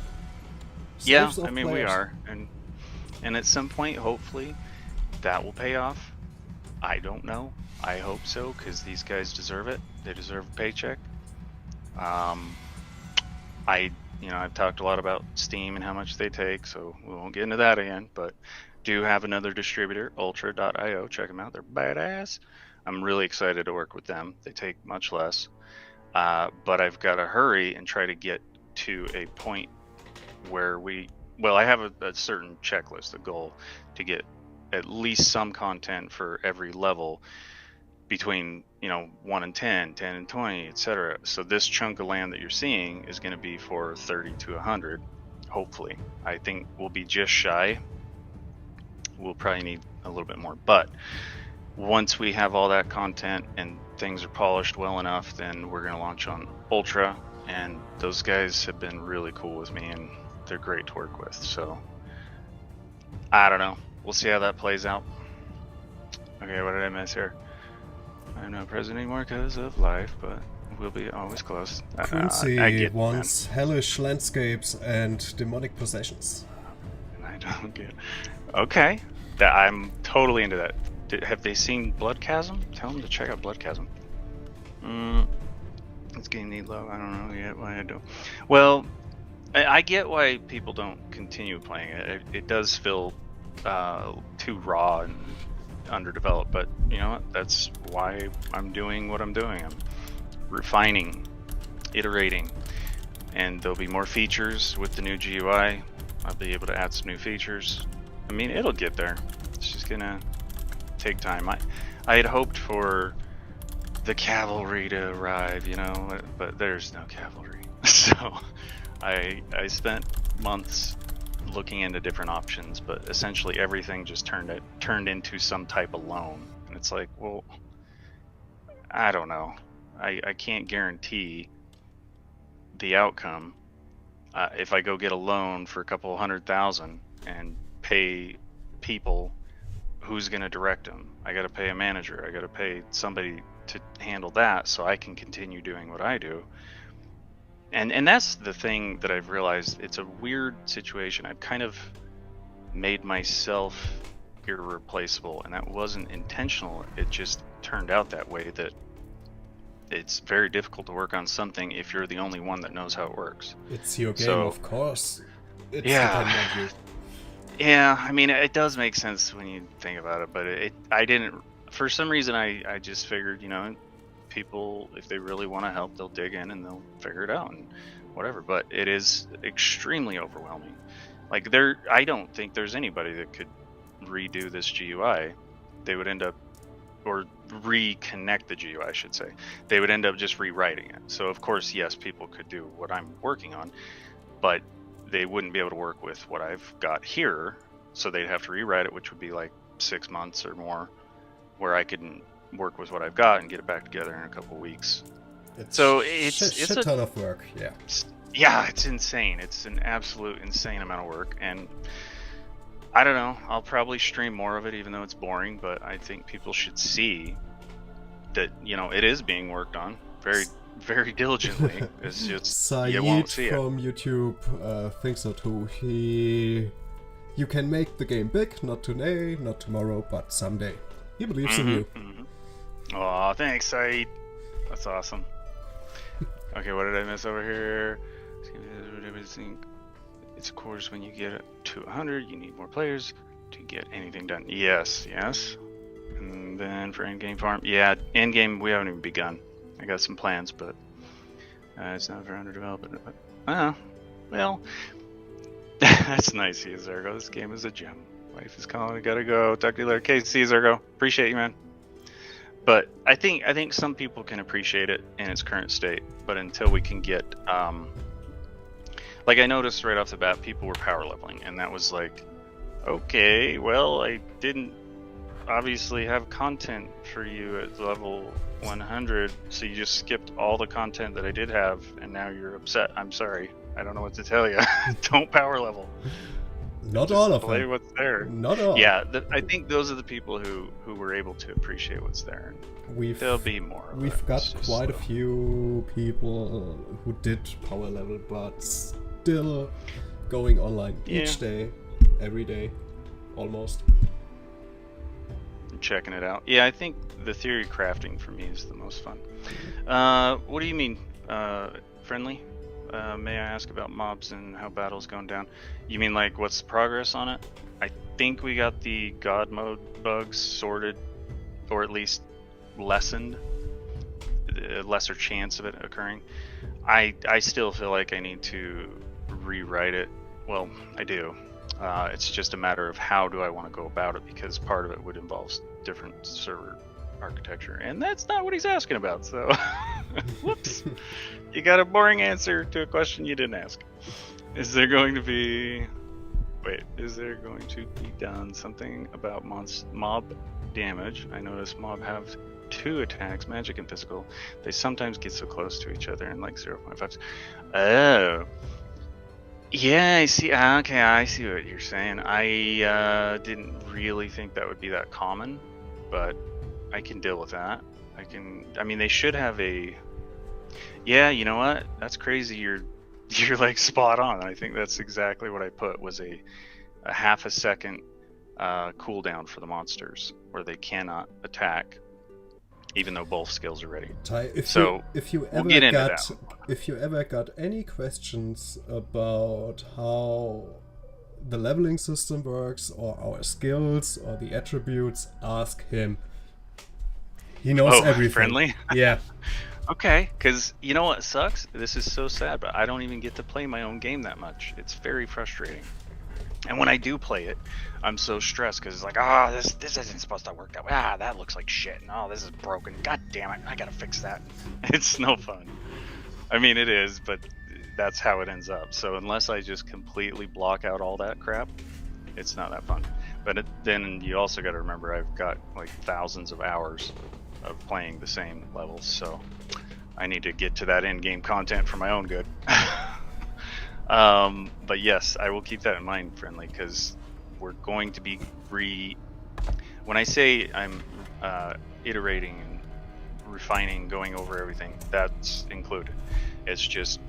Yeah, I mean, we are, and at some point, hopefully, that will pay off. I don't know. I hope so, because these guys deserve it. They deserve a paycheck. I've talked a lot about Steam and how much they take, so we won't get into that again. But do have another distributor, Ultra.io. Check them out. They're badass. I'm really excited to work with them. They take much less. But I've got to hurry and try to get to a point where I have a certain checklist, a goal to get at least some content for every level between, 1 and 10, 10 and 20, etc. So this chunk of land that you're seeing is going to be for 30 to 100, hopefully. I think we'll be just shy. We'll probably need a little bit more, but once we have all that content and things are polished well enough, then we're going to launch on Ultra, and those guys have been really cool with me, and they're great to work with. So I don't know. We'll see how that plays out. Okay, what did I miss here? I'm not present anymore because of life, but we'll be always close. Quincy wants hellish landscapes and demonic possessions. I don't get. Okay, I'm totally into that. Have they seen Blood Chasm? Tell them to check out Blood Chasm. It's getting neat low. I don't know yet why I don't. Well, I get why people don't continue playing it. It does feel too raw and underdeveloped, but you know what? That's why I'm doing what I'm doing. I'm refining, iterating, and there'll be more features with the new GUI. I'll be able to add some new features. I mean, it'll get there. It's just gonna take time. I had hoped for the cavalry to arrive, but there's no cavalry. So I spent months looking into different options, but essentially everything just turned into some type of loan. And it's like, well, I don't know. I can't guarantee the outcome. If I go get a loan for a couple $100,000 and pay people, who's going to direct them? I got to pay a manager. I got to pay somebody to handle that so I can continue doing what I do. And that's the thing that I've realized. It's a weird situation. I've kind of made myself irreplaceable, and that wasn't intentional. It just turned out that way, that it's very difficult to work on something if you're the only one that knows how it works. It's your game, So- of course. It's Yeah. dependent on you. Yeah, I mean, it does make sense when you think about it, but I didn't, for some reason, I just figured, you know, people, if they really want to help, they'll dig in and they'll figure it out and whatever, but it is extremely overwhelming. Like, I don't think there's anybody that could redo this GUI. They would end up, or reconnect the GUI, I should say. They would end up just rewriting it. So, of course, yes, people could do what I'm working on, but they wouldn't be able to work with what I've got here, so they'd have to rewrite it, which would be like 6 months or more, where I could work with what I've got and get it back together in a couple weeks. So it's shit a ton of work. Yeah. Yeah, it's insane. It's an absolute insane amount of work, and I don't know. I'll probably stream more of it, even though it's boring. But I think people should see that, you know, it is being worked on very, very diligently. It's just you won't see Saeed it. from YouTube thinks so too. You can make the game big, not today, not tomorrow, but someday. He believes in you. Oh, thanks, Saeed. That's awesome. Okay, what did I miss over here? It's of course when you get to 100, you need more players to get anything done. Yes. And then for endgame farm, yeah, endgame we haven't even begun. I got some plans, but it's not for under development. Well, that's nice, Zergo. This game is a gem. Wife is calling. I gotta go. Talk to you later. Okay, see you, Zergo. Appreciate you, man. But I think some people can appreciate it in its current state, but until we can get, like I noticed right off the bat, people were power leveling, and that was like, okay, well, I didn't obviously have content for you at level 100, so you just skipped all the content that I did have, and now you're upset. I'm sorry. I don't know what to tell you. Don't power level. Not Just all of play them. what's there. Not all. Yeah, I think those are the people who were able to appreciate what's there. There'll be more. Of We've it. got It's just quite a slow. few people who did power level, but still going online each day, every day, almost. Checking it out. Yeah, I think the theory crafting for me is the most fun. What do you mean, friendly? May I ask about mobs and how battle's going down? You mean like what's the progress on it? I think we got the god mode bugs sorted, or at least lessened. A lesser chance of it occurring. I still feel like I need to rewrite it. Well, I do. It's just a matter of how do I want to go about it, because part of it would involve different server architecture, and that's not what he's asking about, so whoops. You got a boring answer to a question you didn't ask. Is there going to be done something about mob damage? I noticed mob have 2 attacks, magic and physical. They sometimes get so close to each other in like 0.5. Oh. Yeah, I see. Okay, I see what you're saying. I didn't really think that would be that common, but I can deal with that. I mean, they should have a. Yeah, you know what? That's crazy. You're like spot on. I think that's exactly what I put, was a half a second cooldown for the monsters, where they cannot attack, even though both skills are ready. Ty, if you we'll get into that. If you ever got any questions about how the leveling system works, or our skills, or the attributes, ask him. He knows everything. Friendly? Yeah. Okay, because you know what sucks? This is so sad, but I don't even get to play my own game that much. It's very frustrating. And when I do play it, I'm so stressed because it's like, this isn't supposed to work that way. That looks like shit. No, this is broken. God damn it, I gotta fix that. It's no fun. I mean, it is, but that's how it ends up. So unless I just completely block out all that crap, it's not that fun. But then you also got to remember, I've got like thousands of hours of playing the same levels, so I need to get to that in-game content for my own good. But yes, I will keep that in mind, friendly, because we're going to be when I say I'm iterating and refining, going over everything, that's included. It's just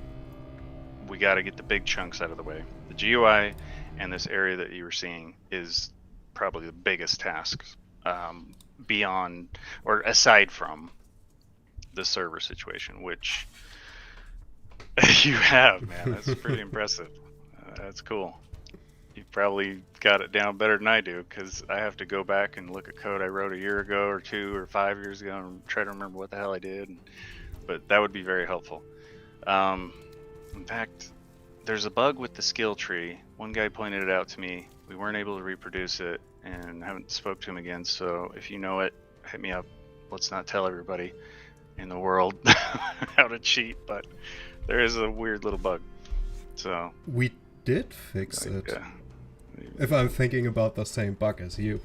we got to get the big chunks out of the way. The GUI and this area that you were seeing is probably the biggest task, beyond or aside from the server situation, which you have, man. That's pretty impressive. That's cool. You probably got it down better than I do, because I have to go back and look at code I wrote a year ago or 2 or 5 years ago and try to remember what the hell I did. But that would be very helpful. In fact, there's a bug with the skill tree. One guy pointed it out to me. We weren't able to reproduce it, and haven't spoke to him again. So if you know it, hit me up. Let's not tell everybody in the world how to cheat, but there is a weird little bug. So we did fix it. Yeah. If I'm thinking about the same bug as you.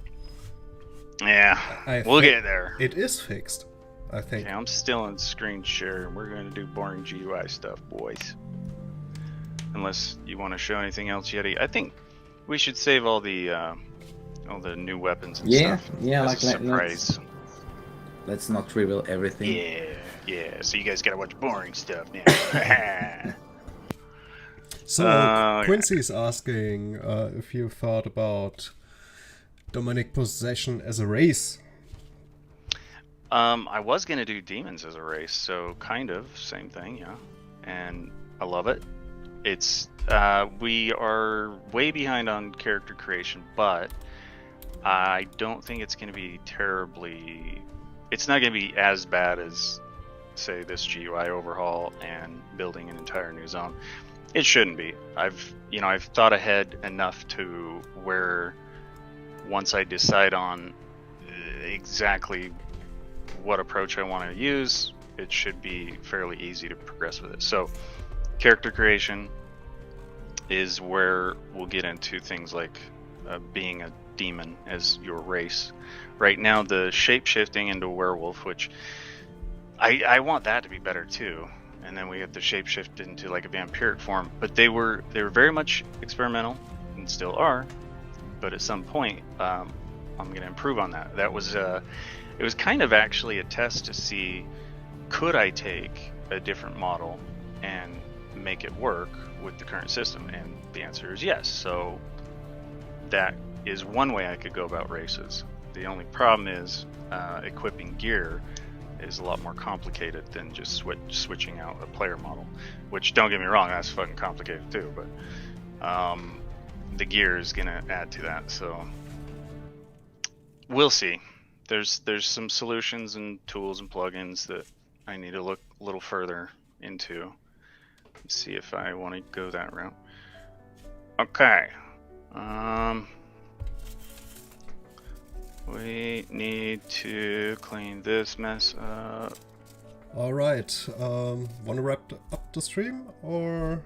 Yeah, we'll get there. It is fixed, I think. Okay, I'm still in screen share, and we're going to do boring GUI stuff, boys. Unless you want to show anything else, Yeti. I think we should save all the new weapons and stuff. Yeah, as like a surprise. Let's not reveal everything. Yeah. So you guys gotta watch boring stuff now. So Quincy's asking if you thought about demonic possession as a race. I was gonna do demons as a race, so kind of same thing, yeah. And I love it. It's we are way behind on character creation, but I don't think it's gonna be terribly. It's not gonna be as bad as, say, this GUI overhaul and building an entire new zone. It shouldn't be. I've thought ahead enough to where once I decide on exactly what approach I want to use, it should be fairly easy to progress with it. So character creation is where we'll get into things like being a demon as your race. Right now, the shape-shifting into werewolf, which I want that to be better too. And then we have the shapeshift into like a vampiric form, but they were very much experimental and still are. But at some point, I'm going to improve on that. That was it was kind of actually a test to see, could I take a different model and make it work with the current system? And the answer is yes. So that is one way I could go about races. The only problem is equipping gear is a lot more complicated than just switching out a player model, which, don't get me wrong, that's fucking complicated too, but the gear is gonna add to that, so we'll see. There's some solutions and tools and plugins that I need to look a little further into, see if I want to go that route. Okay, we need to clean this mess up. Alright, want to wrap up the stream, or?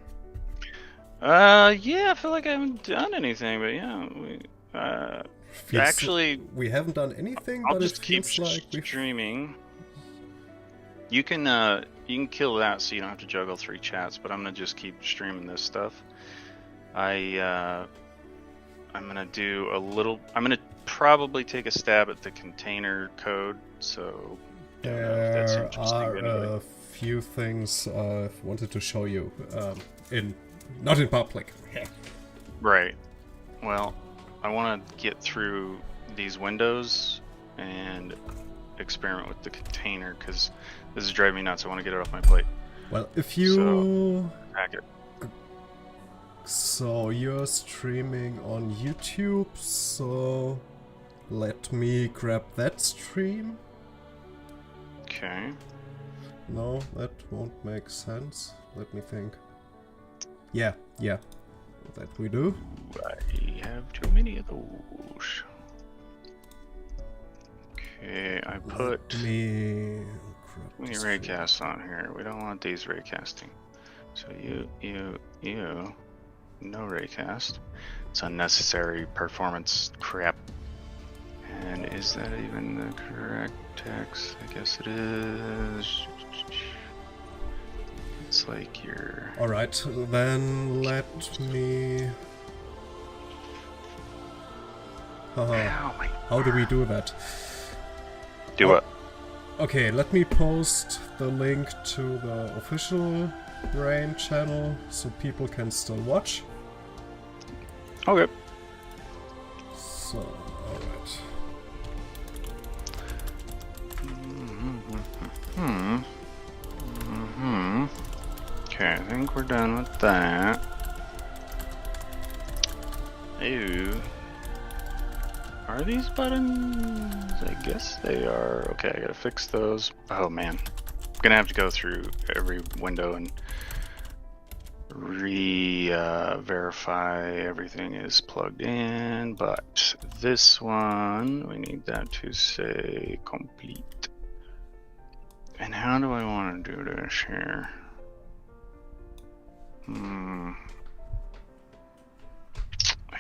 Yeah, I feel like I haven't done anything, but yeah, we actually... We haven't done anything, I'll but just it keep feels like we've... streaming. You can kill that so you don't have to juggle 3 chats, but I'm gonna just keep streaming this stuff. I'm gonna do a little... I'm gonna probably take a stab at the container code, so I don't know if that's There interesting are anyway. a few things I wanted to show you, not in public. Right. Well, I want to get through these windows and experiment with the container, because this is driving me nuts. I want to get it off my plate. Well, if you... Hack it. So you're streaming on YouTube, so let me grab that stream. Okay. No, that won't make sense. Let me think. Yeah, that we do. I have too many of those. Okay, I put me raycast on here. We don't want these raycasting. So you, no raycast. It's unnecessary performance crap. And is that even the correct text? I guess it is. It's like your... Alright, then let me... How do we do that? Do what? Okay, let me post the link to the official Brain channel so people can still watch. Okay. So, alright. Okay, I think we're done with that. Ew. Are these buttons? I guess they are. Okay, I gotta fix those. Oh man. I'm gonna have to go through every window and verify everything is plugged in, but this one, we need that to say complete. And how do I want to do this here? I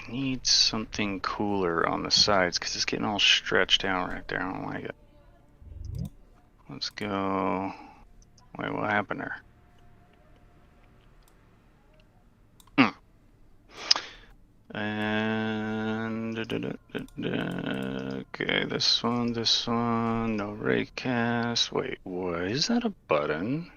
need something cooler on the sides because it's getting all stretched out right there. I don't like it. Let's go. Wait, what happened there? And okay, this one, no raycast. Wait, what is that a button?